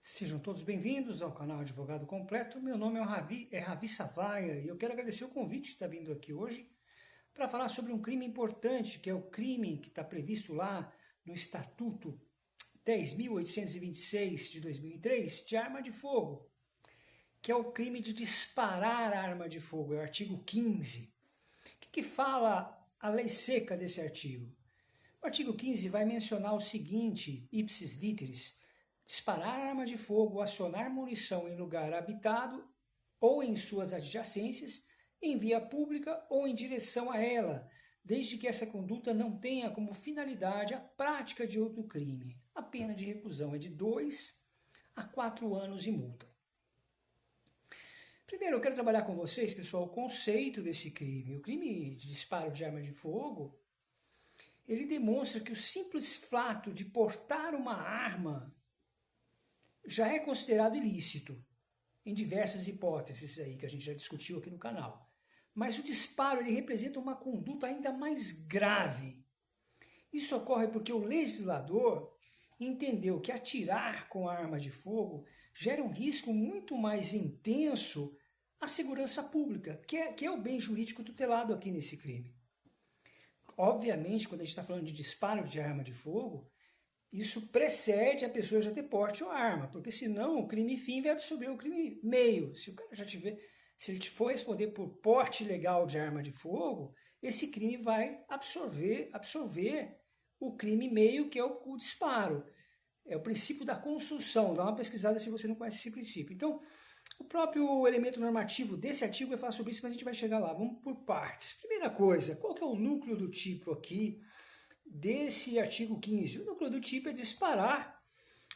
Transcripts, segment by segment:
Sejam todos bem-vindos ao canal Advogado Completo. Meu nome é Ravi Savaia e eu quero agradecer o convite de estar vindo aqui hoje para falar sobre um crime importante, que é o crime que está previsto lá no Estatuto 10.826 de 2003 de arma de fogo, que é o crime de disparar a arma de fogo, é o artigo 15. O que fala a lei seca desse artigo? O artigo 15 vai mencionar o seguinte, ipsis literis: disparar arma de fogo, acionar munição em lugar habitado ou em suas adjacências, em via pública ou em direção a ela, desde que essa conduta não tenha como finalidade a prática de outro crime. A pena de reclusão é de 2 a 4 anos e multa. Primeiro, eu quero trabalhar com vocês, pessoal, o conceito desse crime. O crime de disparo de arma de fogo, ele demonstra que o simples fato de portar uma arma já é considerado ilícito, em diversas hipóteses aí que a gente já discutiu aqui no canal. Mas o disparo ele representa uma conduta ainda mais grave. Isso ocorre porque o legislador entendeu que atirar com a arma de fogo gera um risco muito mais intenso à segurança pública, que é o bem jurídico tutelado aqui nesse crime. Obviamente, quando a gente está falando de disparo de arma de fogo, isso precede a pessoa já ter porte ou arma, porque senão o crime fim vai absorver o crime meio. Se o cara já tiver, se ele for responder por porte ilegal de arma de fogo, esse crime vai absorver o crime meio, que é o disparo. É o princípio da construção. Dá uma pesquisada se você não conhece esse princípio. Então, o próprio elemento normativo desse artigo vai falar sobre isso, mas a gente vai chegar lá. Vamos por partes. Primeira coisa, qual que é o núcleo do tipo aqui desse artigo 15? O núcleo do tipo é disparar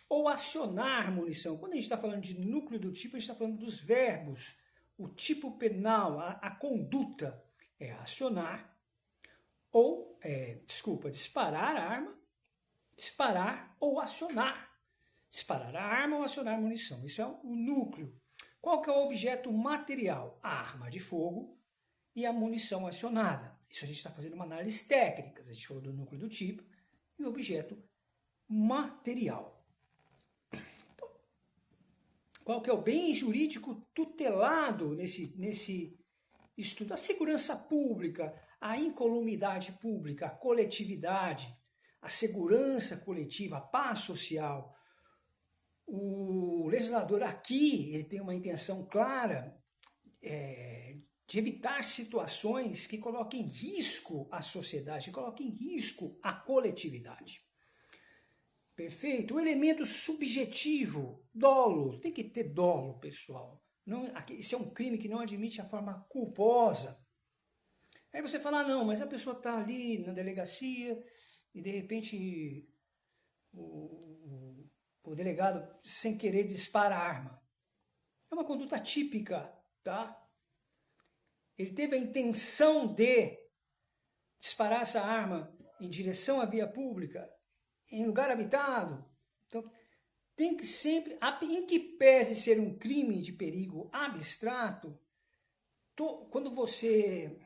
ou acionar munição. Quando a gente está falando de núcleo do tipo, a gente está falando dos verbos. O tipo penal, a conduta é acionar ou, disparar a arma, disparar ou acionar. Disparar a arma ou acionar munição. Isso é o núcleo. Qual que é o objeto material? A arma de fogo e a munição acionada. Isso a gente está fazendo uma análise técnica. A gente falou do núcleo do tipo e o objeto material. Qual que é o bem jurídico tutelado nesse estudo? A segurança pública, a incolumidade pública, a coletividade, a segurança coletiva, a paz social. O legislador aqui ele tem uma intenção clara de evitar situações que coloquem em risco a sociedade, que coloquem em risco a coletividade. Perfeito? O elemento subjetivo, dolo, tem que ter dolo, pessoal. Não, esse é um crime que não admite a forma culposa. Aí você fala, não, mas a pessoa está ali na delegacia e de repente o delegado, sem querer, dispara a arma. É uma conduta típica, tá? Ele teve a intenção de disparar essa arma em direção à via pública, em lugar habitado. Então, tem que sempre, em que pese ser um crime de perigo abstrato, quando você...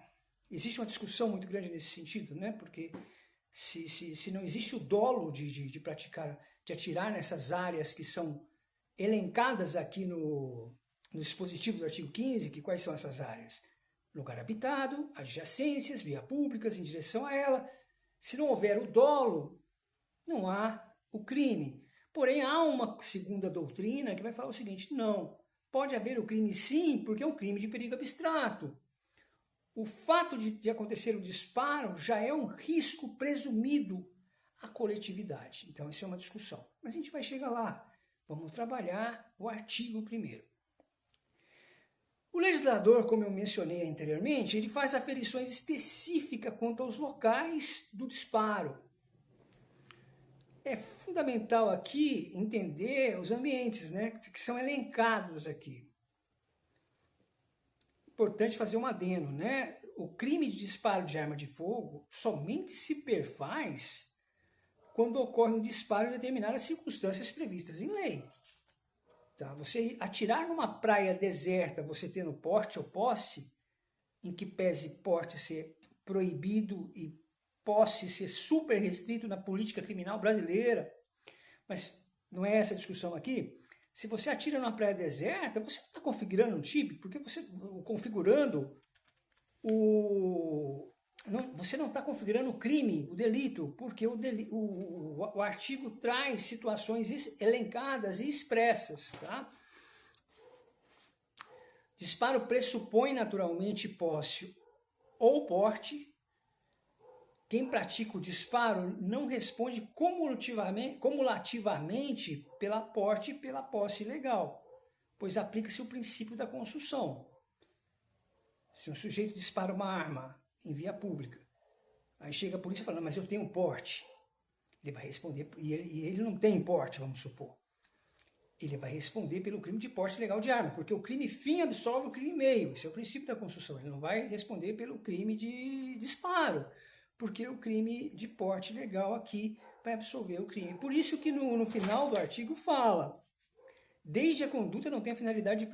Existe uma discussão muito grande nesse sentido, né? Porque se não existe o dolo de praticar, de atirar nessas áreas que são elencadas aqui no dispositivo do artigo 15, que quais são essas áreas? Lugar habitado, adjacências, via públicas em direção a ela. Se não houver o dolo, não há o crime. Porém, há uma segunda doutrina que vai falar o seguinte, não, pode haver o crime sim, porque é um crime de perigo abstrato. O fato de acontecer o disparo já é um risco presumido à coletividade. Então, essa é uma discussão. Mas a gente vai chegar lá. Vamos trabalhar o artigo primeiro. O legislador, como eu mencionei anteriormente, ele faz aferições específicas quanto aos locais do disparo. É fundamental aqui entender os ambientes, né, que são elencados aqui. Importante fazer um adendo, né? O crime de disparo de arma de fogo somente se perfaz quando ocorre um disparo em determinadas circunstâncias previstas em lei. Tá? Você atirar numa praia deserta, você tendo porte ou posse, em que pese porte ser proibido e posse ser super restrito na política criminal brasileira, mas não é essa a discussão aqui. Se você atira numa praia deserta, você não está configurando um tipo, porque você configurando você não está configurando o crime, o delito, porque o artigo traz situações elencadas e expressas. Tá? Disparo pressupõe naturalmente posse ou porte. Quem pratica o disparo não responde cumulativamente pela porte e pela posse ilegal, pois aplica-se o princípio da construção. Se um sujeito dispara uma arma em via pública, aí chega a polícia falando, mas eu tenho um porte. Ele vai responder, e ele não tem porte, vamos supor. Ele vai responder pelo crime de porte ilegal de arma, porque o crime fim absolve o crime meio. Esse é o princípio da construção. Ele não vai responder pelo crime de disparo, porque o crime de porte ilegal aqui vai absolver o crime. Por isso que no final do artigo fala, desde a conduta não tem a finalidade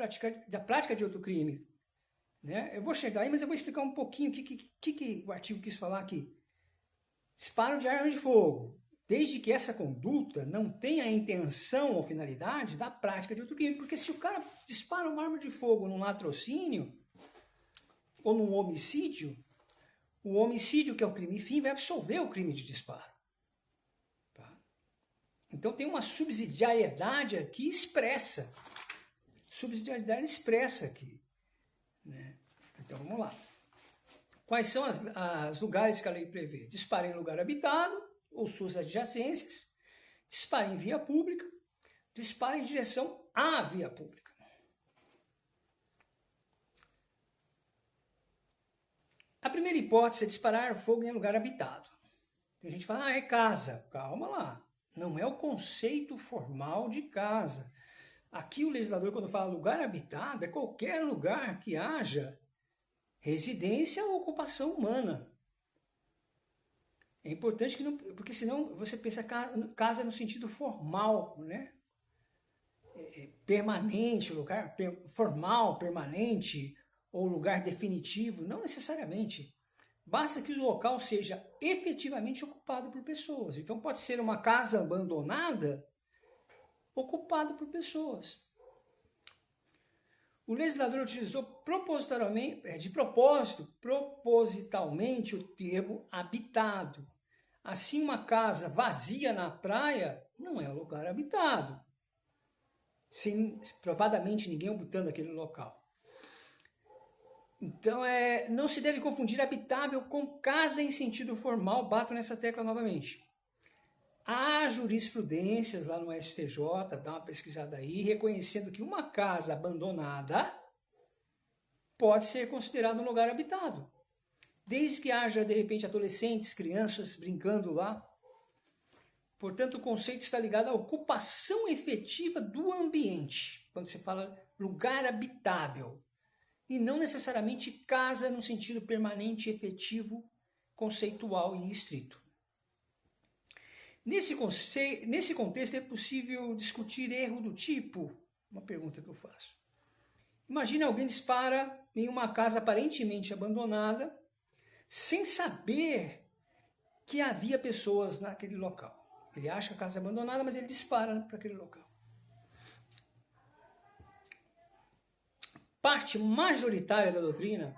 da prática de outro crime. Né? Eu vou chegar aí, mas eu vou explicar um pouquinho o que o artigo quis falar aqui. Disparo de arma de fogo, desde que essa conduta não tenha a intenção ou finalidade da prática de outro crime. Porque se o cara dispara uma arma de fogo num latrocínio ou num homicídio, o homicídio, que é o crime fim, vai absolver o crime de disparo. Tá? Então tem uma subsidiariedade aqui expressa. Subsidiariedade expressa aqui. Né? Então vamos lá. Quais são os lugares que a lei prevê? Disparo em lugar habitado ou suas adjacências, disparo em via pública, disparo em direção à via pública. A primeira hipótese é disparar fogo em lugar habitado. Tem gente que fala, é casa. Calma lá. Não é o conceito formal de casa. Aqui o legislador, quando fala lugar habitado, é qualquer lugar que haja residência ou ocupação humana. É importante que não, porque senão você pensa casa no sentido formal, né? Permanente, lugar formal, permanente, ou lugar definitivo, não necessariamente. Basta que o local seja efetivamente ocupado por pessoas. Então pode ser uma casa abandonada ocupada por pessoas. O legislador utilizou propositalmente o termo habitado. Assim, uma casa vazia na praia não é um lugar habitado, sem provadamente ninguém habitando aquele local. Então, não se deve confundir habitável com casa em sentido formal, bato nessa tecla novamente. Há jurisprudências lá no STJ, dá uma pesquisada aí, reconhecendo que uma casa abandonada pode ser considerada um lugar habitado. Desde que haja, de repente, adolescentes, crianças brincando lá. Portanto, o conceito está ligado à ocupação efetiva do ambiente, quando se fala lugar habitável, e não necessariamente casa no sentido permanente, efetivo, conceitual e estrito. Nesse contexto, é possível discutir erro do tipo? Uma pergunta que eu faço. Imagina alguém dispara em uma casa aparentemente abandonada, sem saber que havia pessoas naquele local. Ele acha a casa abandonada, mas ele dispara para aquele local. Parte majoritária da doutrina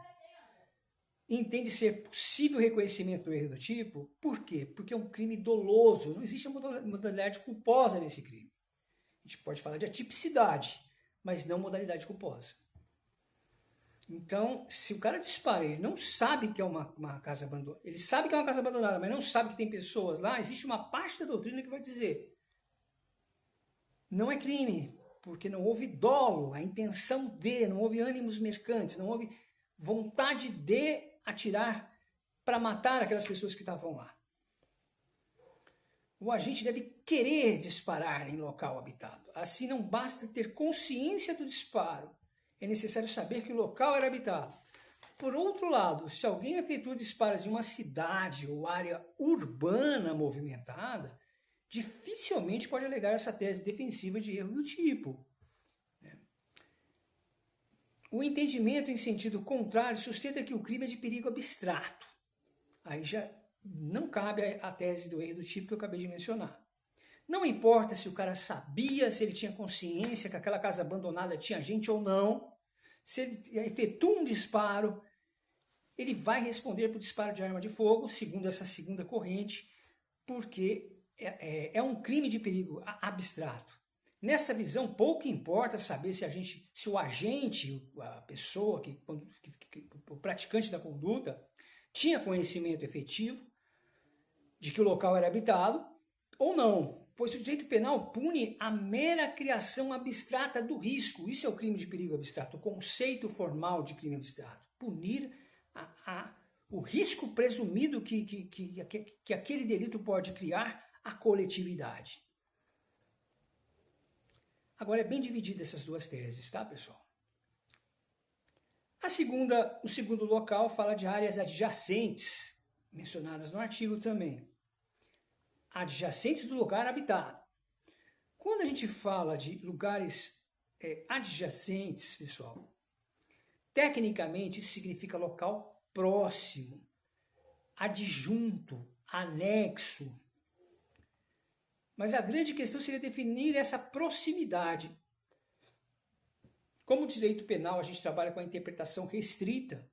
entende ser possível o reconhecimento do erro do tipo. Por quê? Porque é um crime doloso. Não existe modalidade culposa nesse crime. A gente pode falar de atipicidade, mas não modalidade culposa. Então, se o cara dispara, ele não sabe que é uma casa abandonada, ele sabe que é uma casa abandonada, mas não sabe que tem pessoas lá, existe uma parte da doutrina que vai dizer não é crime, porque não houve dolo, a intenção de, não houve ânimos mercantes, não houve vontade de atirar para matar aquelas pessoas que estavam lá. O agente deve querer disparar em local habitado. Assim, não basta ter consciência do disparo. É necessário saber que o local era habitado. Por outro lado, se alguém efetua disparos em uma cidade ou área urbana movimentada, dificilmente pode alegar essa tese defensiva de erro do tipo. O entendimento em sentido contrário sustenta que o crime é de perigo abstrato. Aí já não cabe a tese do erro do tipo que eu acabei de mencionar. Não importa se o cara sabia, se ele tinha consciência que aquela casa abandonada tinha gente ou não, se ele efetua um disparo, ele vai responder por disparo de arma de fogo, segundo essa segunda corrente, porque é um crime de perigo abstrato. Nessa visão, pouco importa saber se o agente, a pessoa, o praticante da conduta, tinha conhecimento efetivo de que o local era habitado ou não, pois o direito penal pune a mera criação abstrata do risco. Isso é o crime de perigo abstrato, o conceito formal de crime abstrato. Punir o risco presumido que aquele delito pode criar à coletividade. Agora, é bem dividida essas duas teses, tá, pessoal? O segundo local fala de áreas adjacentes, mencionadas no artigo também. Adjacentes do lugar habitado. Quando a gente fala de lugares adjacentes, pessoal, tecnicamente isso significa local próximo, adjunto, anexo. Mas a grande questão seria definir essa proximidade. Como direito penal a gente trabalha com a interpretação restrita,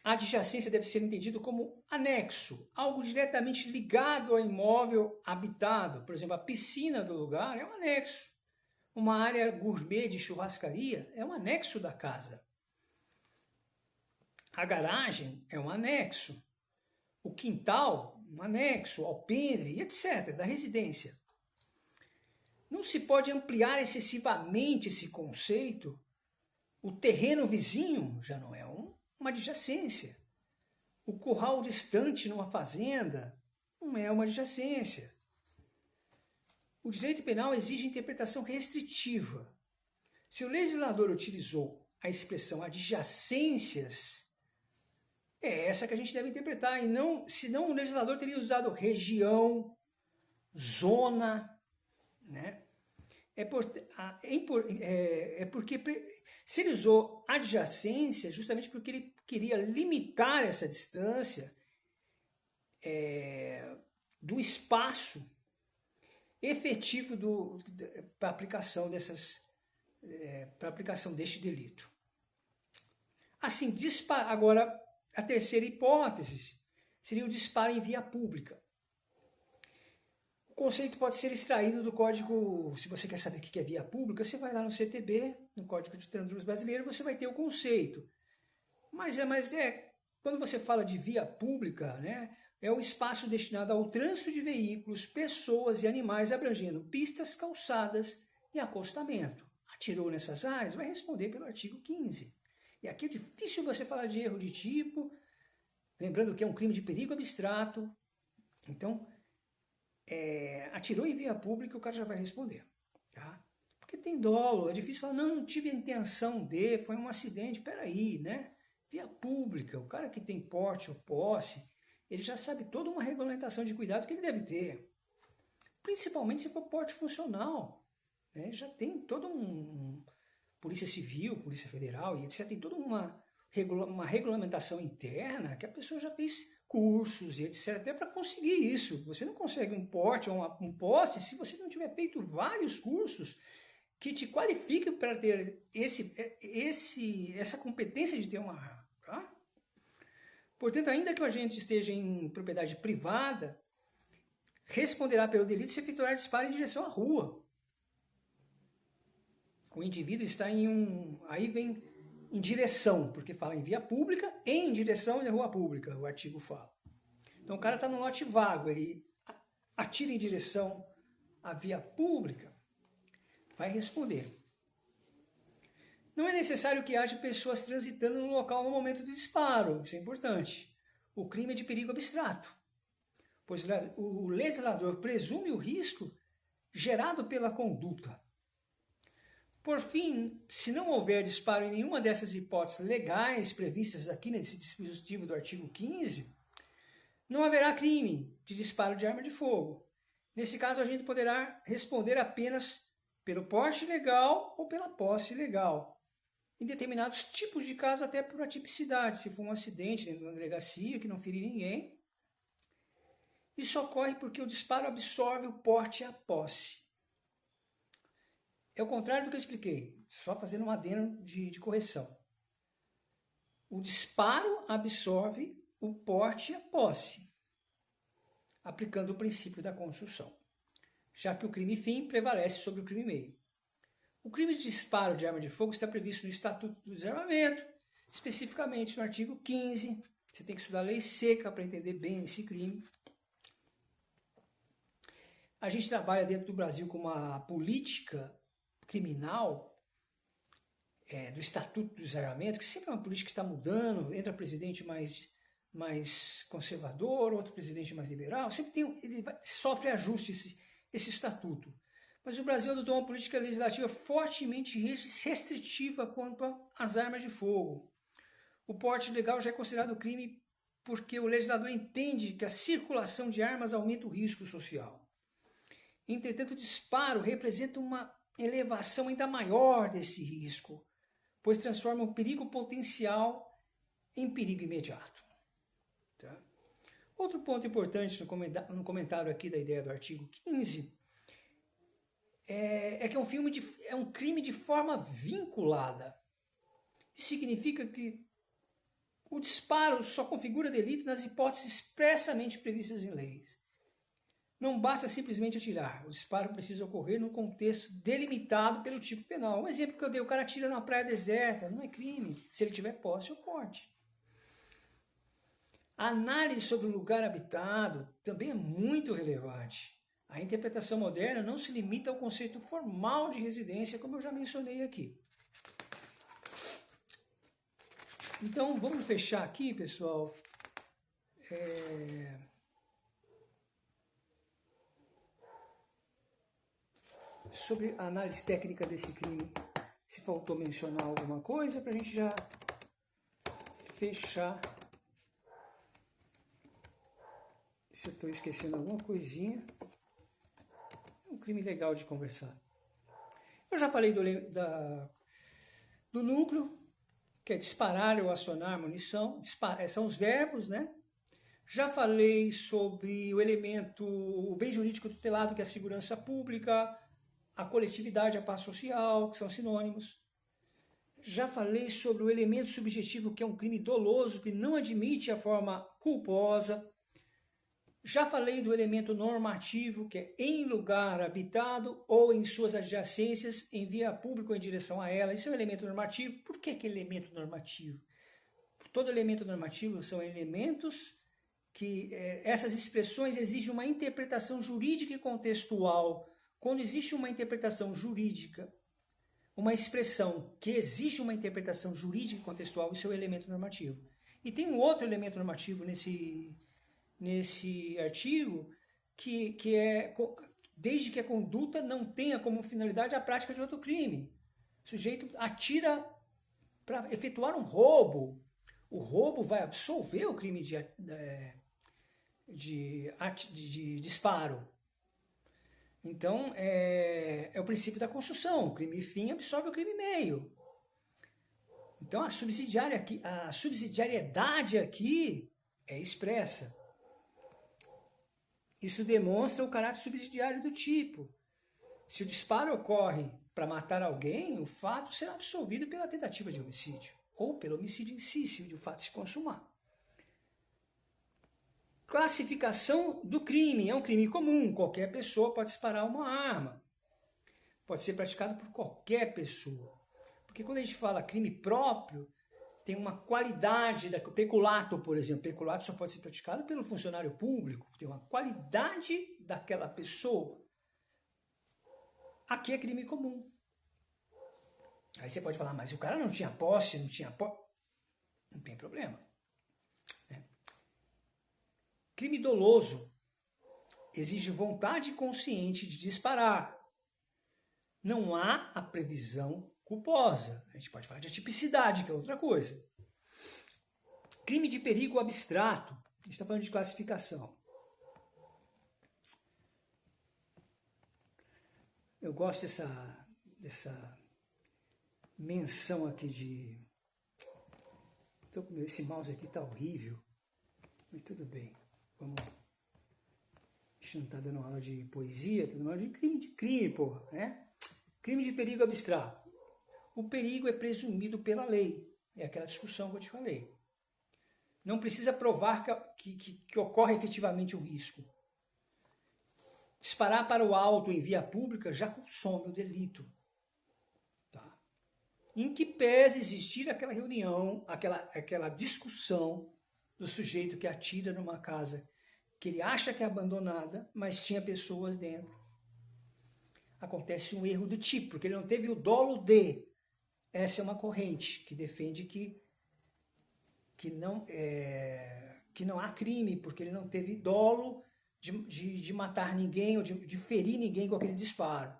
a adjacência deve ser entendido como anexo, algo diretamente ligado ao imóvel habitado. Por exemplo, a piscina do lugar é um anexo. Uma área gourmet de churrascaria é um anexo da casa. A garagem é um anexo. O quintal, um anexo, alpendre, etc., da residência. Não se pode ampliar excessivamente esse conceito. O terreno vizinho já não é uma adjacência. O curral distante numa fazenda não é uma adjacência. O direito penal exige interpretação restritiva. Se o legislador utilizou a expressão adjacências, é essa que a gente deve interpretar, e não, senão o legislador teria usado região, zona, né? Porque se ele usou adjacência, justamente porque ele queria limitar essa distância do espaço efetivo para aplicação deste delito. Assim, agora, a terceira hipótese seria o disparo em via pública. O conceito pode ser extraído do Código, se você quer saber o que é via pública, você vai lá no CTB, no Código de Trânsito Brasileiro, você vai ter o conceito. Mas quando você fala de via pública, né, é o espaço destinado ao trânsito de veículos, pessoas e animais, abrangendo pistas, calçadas e acostamento. Atirou nessas áreas, vai responder pelo artigo 15. E aqui é difícil você falar de erro de tipo, lembrando que é um crime de perigo abstrato. Então, atirou em via pública, o cara já vai responder. Tá? Porque tem dolo, é difícil falar, não tive a intenção de, foi um acidente, peraí, né? Via pública, o cara que tem porte ou posse, ele já sabe toda uma regulamentação de cuidado que ele deve ter. Principalmente se for porte funcional. Né? Já tem todo Polícia Civil, Polícia Federal e etc. Tem toda uma regulamentação interna que a pessoa já fez cursos e etc. até para conseguir isso. Você não consegue um porte ou um posse se você não tiver feito vários cursos que te qualifiquem para ter essa competência de ter uma arma. Tá? Portanto, ainda que o agente esteja em propriedade privada, responderá pelo delito se efetuar disparo em direção à rua. O indivíduo está aí vem em direção, porque fala em via pública e em direção à rua pública, o artigo fala. Então o cara está no lote vago, ele atira em direção à via pública, vai responder. Não é necessário que haja pessoas transitando no local no momento do disparo, isso é importante. O crime é de perigo abstrato, pois o legislador presume o risco gerado pela conduta. Por fim, se não houver disparo em nenhuma dessas hipóteses legais previstas aqui nesse dispositivo do artigo 15, não haverá crime de disparo de arma de fogo. Nesse caso, a gente poderá responder apenas pelo porte legal ou pela posse legal. Em determinados tipos de casos, até por atipicidade, se for um acidente dentro da delegacia que não ferir ninguém. Isso ocorre porque o disparo absorve o porte e a posse. É o contrário do que eu expliquei, só fazendo um adendo de correção. O disparo absorve o porte e a posse, aplicando o princípio da construção, já que o crime fim prevalece sobre o crime meio. O crime de disparo de arma de fogo está previsto no Estatuto do Desarmamento, especificamente no artigo 15. Você tem que estudar a lei seca para entender bem esse crime. A gente trabalha dentro do Brasil com uma política criminal do Estatuto do Desarmamento, que sempre é uma política que está mudando, entra presidente mais conservador, outro presidente mais liberal, sempre sofre ajuste esse estatuto. Mas o Brasil adotou uma política legislativa fortemente restritiva quanto às armas de fogo. O porte ilegal já é considerado crime porque o legislador entende que a circulação de armas aumenta o risco social. Entretanto, o disparo representa uma elevação ainda maior desse risco, pois transforma o perigo potencial em perigo imediato. Tá? Outro ponto importante no comentário aqui da ideia do artigo 15 é que é um crime de forma vinculada. Isso significa que o disparo só configura delito nas hipóteses expressamente previstas em leis. Não basta simplesmente atirar. O disparo precisa ocorrer num contexto delimitado pelo tipo penal. Um exemplo que eu dei, o cara atira numa praia deserta, não é crime. Se ele tiver posse ou porte. A análise sobre o lugar habitado também é muito relevante. A interpretação moderna não se limita ao conceito formal de residência, como eu já mencionei aqui. Então, vamos fechar aqui, pessoal. Sobre a análise técnica desse crime, se faltou mencionar alguma coisa, para a gente já fechar. Se eu estou esquecendo alguma coisinha. É um crime legal de conversar. Eu já falei do núcleo, que é disparar ou acionar munição. São os verbos, né? Já falei sobre o bem jurídico tutelado, que é a segurança pública, a coletividade, a paz social, que são sinônimos. Já falei sobre o elemento subjetivo, que é um crime doloso, que não admite a forma culposa. Já falei do elemento normativo, que é em lugar habitado ou em suas adjacências, em via pública ou em direção a ela. Isso é um elemento normativo. Por que é elemento normativo? Todo elemento normativo são elementos que essas expressões exigem uma interpretação jurídica e contextual. Quando existe uma interpretação jurídica, uma expressão que exige uma interpretação jurídica e contextual, isso é o elemento normativo. E tem um outro elemento normativo nesse artigo, que é desde que a conduta não tenha como finalidade a prática de outro crime. O sujeito atira para efetuar um roubo. O roubo vai absolver o crime de disparo. Então, é o princípio da construção. O crime fim absorve o crime meio. Então, a subsidiariedade aqui é expressa. Isso demonstra o caráter subsidiário do tipo. Se o disparo ocorre para matar alguém, o fato será absolvido pela tentativa de homicídio, ou pelo homicídio em si, se o fato se consumar. Classificação do crime. É um crime comum. Qualquer pessoa pode disparar uma arma. Pode ser praticado por qualquer pessoa. Porque quando a gente fala crime próprio, tem uma qualidade, peculato, por exemplo. Peculato só pode ser praticado pelo funcionário público. Tem uma qualidade daquela pessoa. Aqui é crime comum. Aí você pode falar, mas o cara não tinha posse, não tem problema. Crime doloso exige vontade consciente de disparar. Não há a previsão culposa. A gente pode falar de atipicidade, que é outra coisa. Crime de perigo abstrato. A gente está falando de classificação. Eu gosto dessa menção aqui de... Esse mouse aqui está horrível, mas tudo bem. Vamos A gente não está dando aula de poesia, está dando aula de crime, porra, né? Crime de perigo abstrato. O perigo é presumido pela lei. É aquela discussão que eu te falei. Não precisa provar que ocorre efetivamente o risco. Disparar para o alto em via pública já consome o delito. Tá? Em que pese existir aquela reunião, aquela discussão do sujeito que atira numa casa que ele acha que é abandonada, mas tinha pessoas dentro. Acontece um erro do tipo, porque ele não teve o dolo de. Essa é uma corrente que defende que não há crime, porque ele não teve dolo de matar ninguém ou de ferir ninguém com aquele disparo.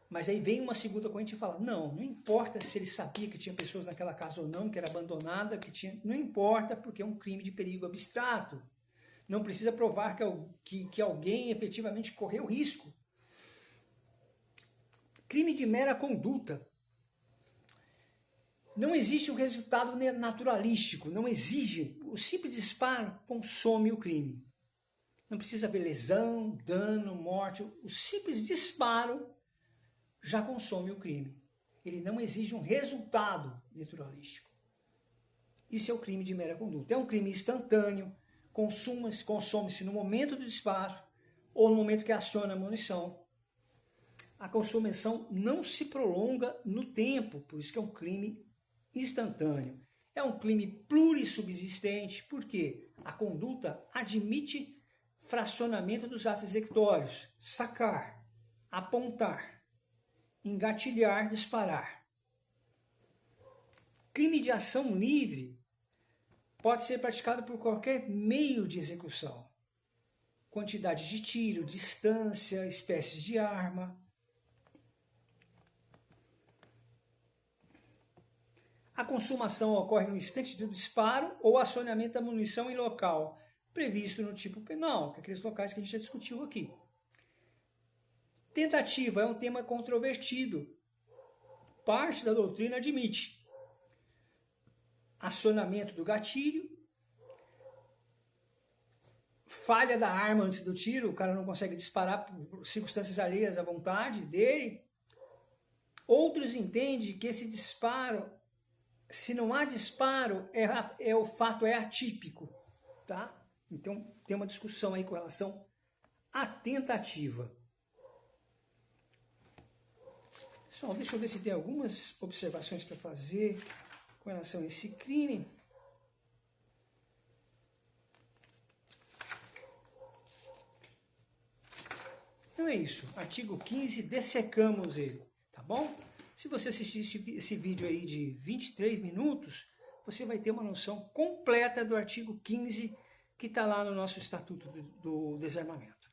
Mas aí vem uma segunda corrente e fala, não importa se ele sabia que tinha pessoas naquela casa ou não, que era abandonada, não importa, porque é um crime de perigo abstrato. Não precisa provar que alguém efetivamente correu risco. Crime de mera conduta. Não existe um resultado naturalístico, não exige. O simples disparo consome o crime. Não precisa haver lesão, dano, morte. O simples disparo já consome o crime. Ele não exige um resultado naturalístico. Isso é o crime de mera conduta. É um crime instantâneo, consome-se no momento do disparo ou no momento que aciona a munição. A consumação não se prolonga no tempo, por isso que é um crime instantâneo. É um crime plurissubsistente, porque a conduta admite fracionamento dos atos executórios, sacar, apontar, engatilhar, disparar. Crime de ação livre pode ser praticado por qualquer meio de execução. Quantidade de tiro, distância, espécies de arma. A consumação ocorre no instante do disparo ou acionamento da munição em local previsto no tipo penal, que é aqueles locais que a gente já discutiu aqui. Tentativa é um tema controvertido. Parte da doutrina admite acionamento do gatilho, falha da arma antes do tiro, o cara não consegue disparar por circunstâncias alheias à vontade dele. Outros entendem que esse disparo, se não há disparo, o fato é atípico, tá? Então tem uma discussão aí com relação à tentativa. Pessoal, deixa eu ver se tem algumas observações para fazer com relação a esse crime. Então é isso, artigo 15, dessecamos ele, tá bom? Se você assistir esse vídeo aí de 23 minutos, você vai ter uma noção completa do artigo 15 que está lá no nosso Estatuto do Desarmamento.